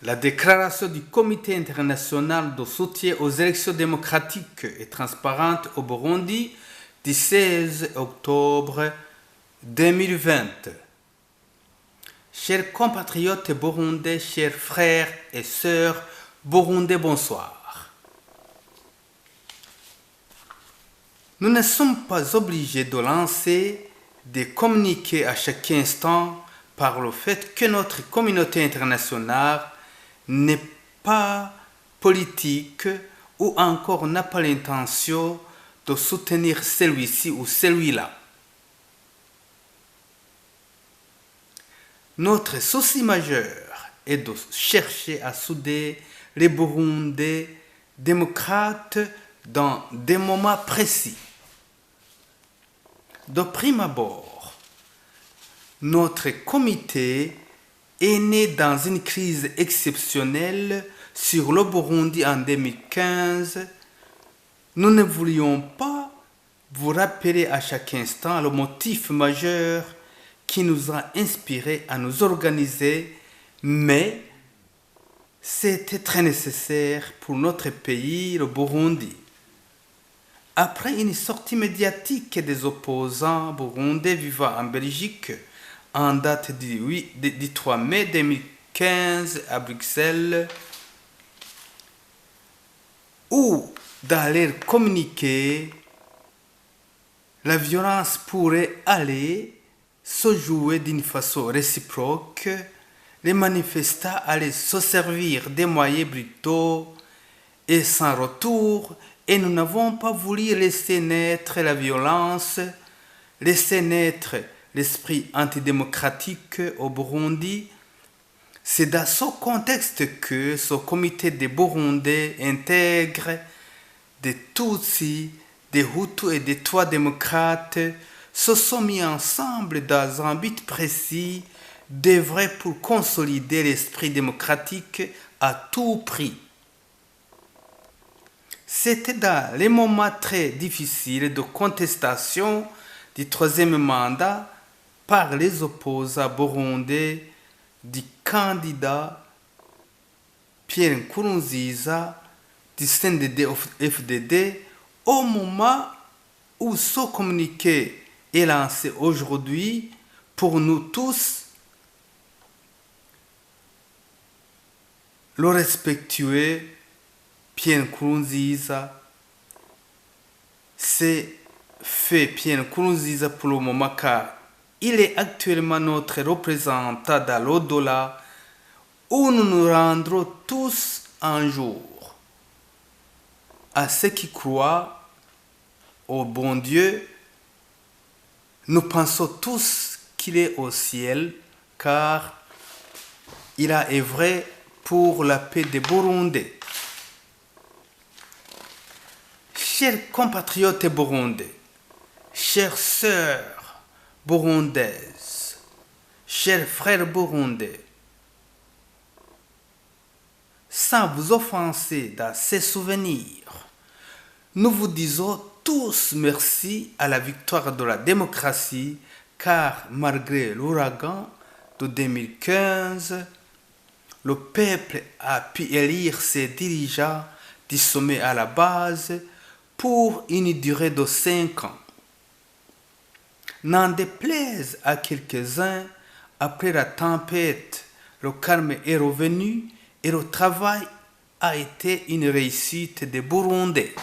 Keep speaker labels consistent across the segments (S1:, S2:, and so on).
S1: La déclaration du Comité international de soutien aux élections démocratiques et transparentes au Burundi du 16 octobre 2020. Chers compatriotes burundais, chers frères et sœurs burundais, bonsoir. Nous ne sommes pas obligés de lancer des communiqués à chaque instant par le fait que notre communauté internationale n'est pas politique ou encore n'a pas l'intention de soutenir celui-ci ou celui-là. Notre souci majeur est de chercher à souder les Burundais démocrates dans des moments précis. De prime abord, notre comité est né dans une crise exceptionnelle sur le Burundi en 2015. Nous ne voulions pas vous rappeler à chaque instant le motif majeur qui nous a inspirés à nous organiser, mais c'était très nécessaire pour notre pays, le Burundi. Après une sortie médiatique des opposants burundais vivant en Belgique, en date du 3 mai 2015 à Bruxelles, où dans leur communiqué, la violence pourrait aller se jouer d'une façon réciproque, les manifestants allaient se servir des moyens brutaux et sans retour, et nous n'avons pas voulu laisser naître la violence, laisser naître l'esprit antidémocratique au Burundi. C'est dans ce contexte que ce comité des Burundais intègre des Tutsis, des Hutus et des Tutsis démocrates se sont mis ensemble dans un but précis d'œuvrer pour consolider l'esprit démocratique à tout prix. C'était dans les moments très difficiles de contestation du troisième mandat par les opposants burundais du candidat Pierre Nkurunziza du CNDD-FDD au moment où ce communiqué est lancé aujourd'hui pour nous tous. Le respectueux Pierre Nkurunziza, c'est fait Pierre Nkurunziza pour le moment car il est actuellement notre représentant dans l'au-delà où nous nous rendrons tous un jour. À ceux qui croient au bon Dieu, nous pensons tous qu'il est au ciel car il a œuvré pour la paix des Burundais. Chers compatriotes burundais, chères sœurs burundaises, chers frères burundais, sans vous offenser dans ces souvenirs, nous vous disons tous merci à la victoire de la démocratie car malgré l'ouragan de 2015, le peuple a pu élire ses dirigeants du sommet à la base pour une durée de 5 ans. N'en déplaise à quelques-uns, après la tempête, le calme est revenu et le travail a été une réussite des Burundais.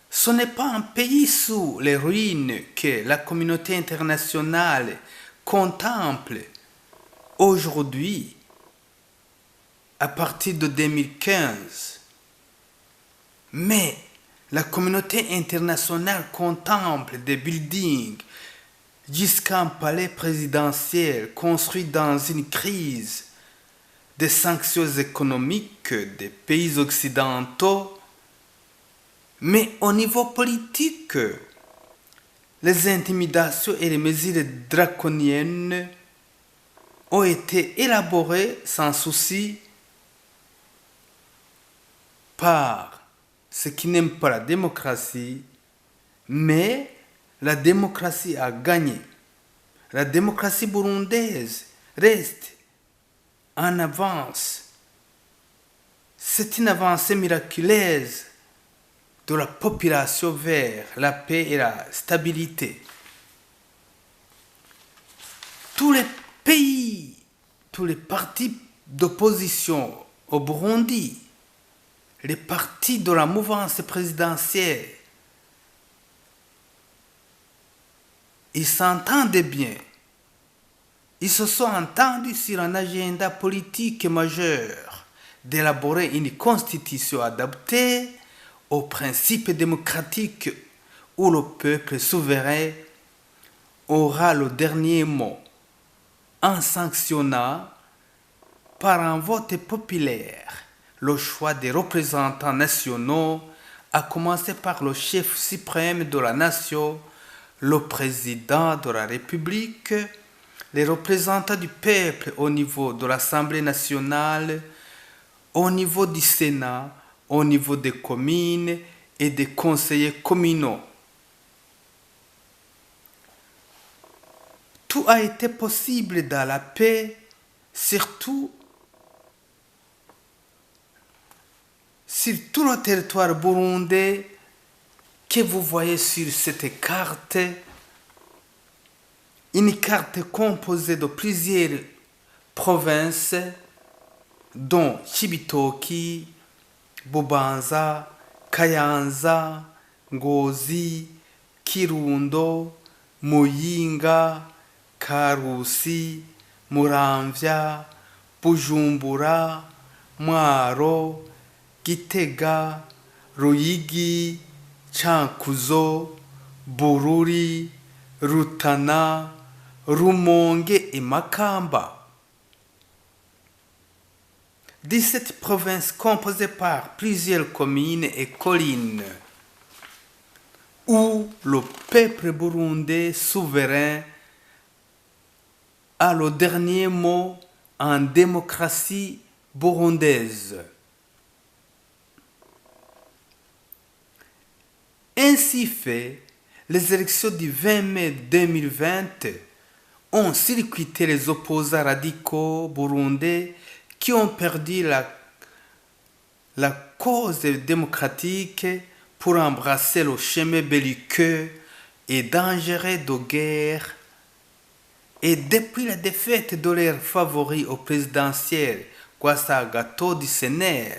S1: Ce n'est pas un pays sous les ruines que la communauté internationale contemple aujourd'hui, à partir de 2015. Mais la communauté internationale contemple des buildings jusqu'à un palais présidentiel construit dans une crise, des sanctions économiques des pays occidentaux. Mais au niveau politique, les intimidations et les mesures draconiennes ont été élaborées sans souci par ceux qui n'aiment pas la démocratie, mais la démocratie a gagné. La démocratie burundaise reste en avance. C'est une avancée miraculeuse de la population vers la paix et la stabilité. Tous les pays, tous les partis d'opposition au Burundi, les partis de la mouvance présidentielle, ils s'entendaient bien. Ils se sont entendus sur un agenda politique majeur d'élaborer une constitution adaptée aux principes démocratiques où le peuple souverain aura le dernier mot en sanctionnant par un vote populaire le choix des représentants nationaux, à commencer par le chef suprême de la nation, le président de la République, les représentants du peuple au niveau de l'Assemblée nationale, au niveau du Sénat, au niveau des communes et des conseillers communaux. Tout a été possible dans la paix, surtout sur tout le territoire burundais que vous voyez sur cette carte. Une carte composée de plusieurs provinces, dont Chibitoki, Bubanza, Kayanza, Ngozi, Kirundo, Muyinga, Karusi, Muramvya, Bujumbura, Mwaro, Gitega, Ruyigi, Chankuzo, Bururi, Rutana, Rumonge et Makamba. 17 provinces composées par plusieurs communes et collines où le peuple burundais souverain a le dernier mot en démocratie burundaise. Ainsi fait, les élections du 20 mai 2020 ont circuité les opposants radicaux burundais qui ont perdu la cause démocratique pour embrasser le chemin belliqueux et dangereux de guerre. Et depuis la défaite de leur favori au présidentiel, Kwasa Agathon du CNL,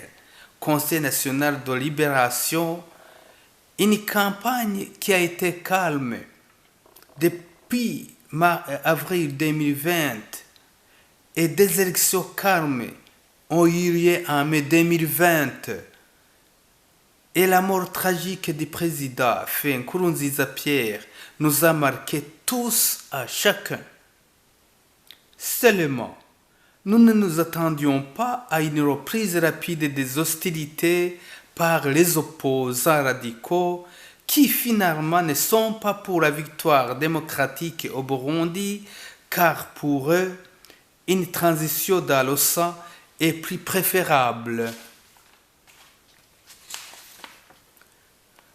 S1: Conseil national de libération, une campagne qui a été calme depuis avril 2020 et des élections calmes ont eu lieu en mai 2020 et la mort tragique du président Faustin Nkurunziza Pierre nous a marqués tous à chacun. Seulement, nous ne nous attendions pas à une reprise rapide des hostilités par les opposants radicaux qui finalement ne sont pas pour la victoire démocratique au Burundi, car pour eux, une transition dans le sang est plus préférable.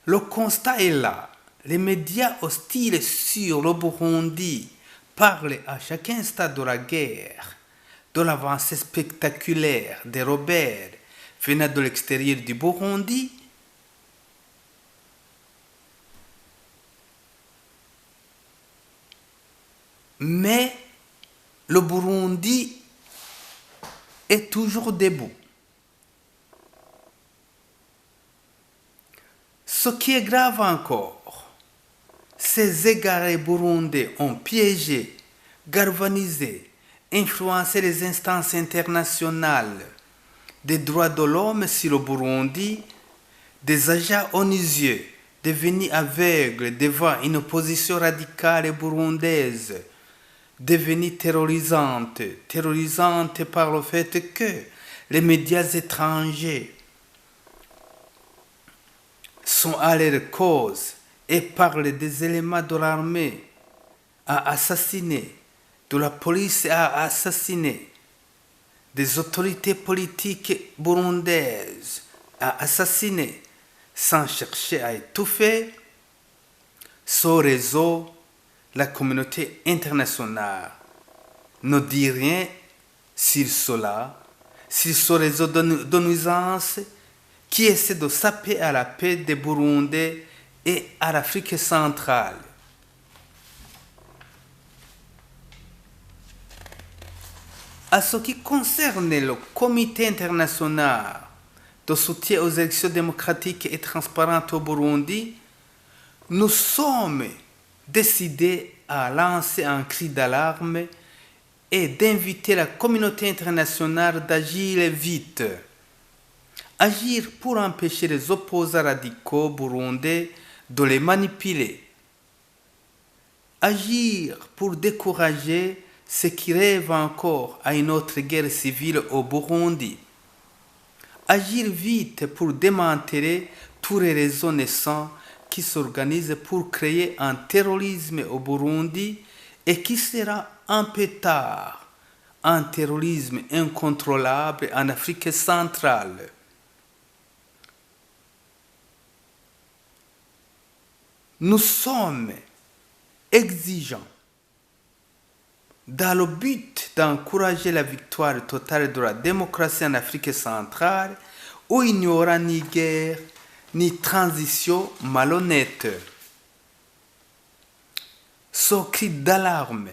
S1: Le constat est là. Les médias hostiles sur le Burundi parlent à chaque instant de la guerre, de l'avancée spectaculaire des rebelles venant de l'extérieur du Burundi, mais le Burundi est toujours debout. Ce qui est grave encore, ces égarés burundais ont piégé, galvanisé, influencé les instances internationales des droits de l'homme sur le Burundi, des agents onusieux devenus aveugles devant une opposition radicale burundaise, devenue terrorisante par le fait que les médias étrangers sont à leur cause et parlent des éléments de l'armée à assassiner, de la police à assassiner, des autorités politiques burundaises à assassiner sans chercher à étouffer. Ce réseau, la communauté internationale ne dit rien sur cela, sur ce réseau de nuisances qui essaie de saper à la paix des Burundais et à l'Afrique centrale. À ce qui concerne le Comité international de soutien aux élections démocratiques et transparentes au Burundi, nous sommes décidés à lancer un cri d'alarme et d'inviter la communauté internationale d'agir vite. Agir pour empêcher les opposants radicaux burundais de les manipuler. Agir pour décourager ceux qui rêvent encore à une autre guerre civile au Burundi. Agir vite pour démanteler tous les réseaux naissants qui s'organisent pour créer un terrorisme au Burundi et qui sera un peu tard, un terrorisme incontrôlable en Afrique centrale. Nous sommes exigeants dans le but d'encourager la victoire totale de la démocratie en Afrique centrale, où il n'y aura ni guerre, ni transition malhonnête. Ce cri d'alarme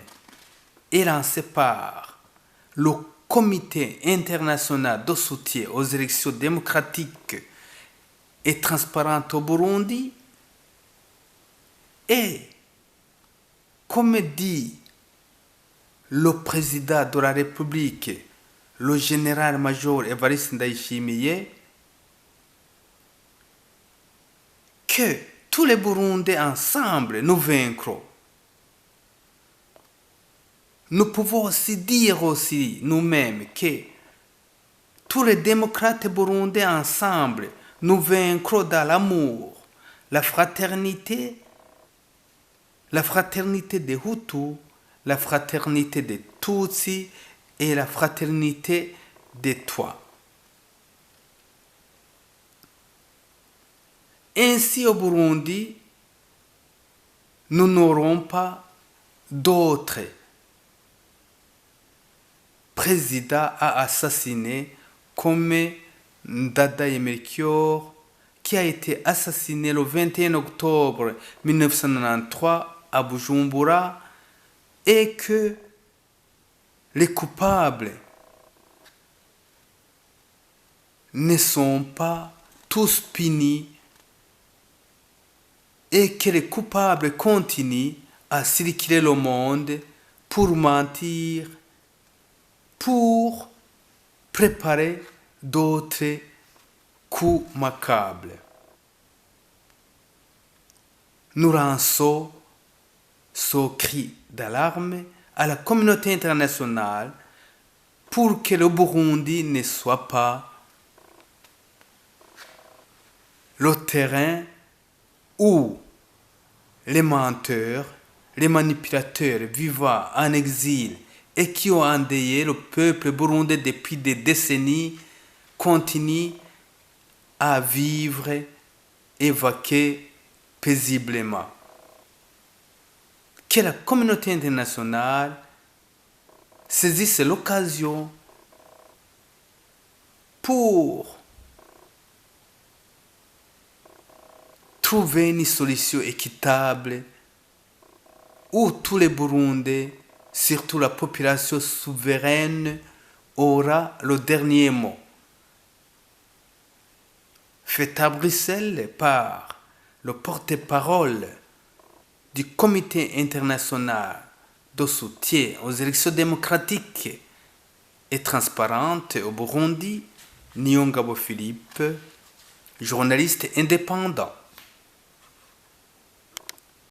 S1: est lancé par le Comité international de soutien aux élections démocratiques et transparentes au Burundi et, comme dit le président de la République, le général-major Evariste Ndayishimiye, que tous les Burundais ensemble nous vaincront. Nous pouvons aussi dire nous-mêmes que tous les démocrates burundais ensemble nous vaincront dans l'amour, la fraternité des Hutus, la fraternité des Tutsis et la fraternité des Twa. Ainsi au Burundi, nous n'aurons pas d'autres présidents à assassiner comme Ndadaye Melchior, qui a été assassiné le 21 octobre 1993 à Bujumbura, et que les coupables ne sont pas tous punis et que les coupables continuent à circuler le monde pour mentir, pour préparer d'autres coups macabres. Nous lançons ce cri d'alarme à la communauté internationale pour que le Burundi ne soit pas le terrain où les menteurs, les manipulateurs vivant en exil et qui ont endeuillé le peuple burundais depuis des décennies continuent à vivre et vaquer paisiblement. Que la communauté internationale saisisse l'occasion pour trouver une solution équitable où tous les Burundais, surtout la population souveraine, aura le dernier mot. Fait à Bruxelles par le porte-parole du Comité international de soutien aux élections démocratiques et transparentes au Burundi, Niyongabo Philippe, journaliste indépendant.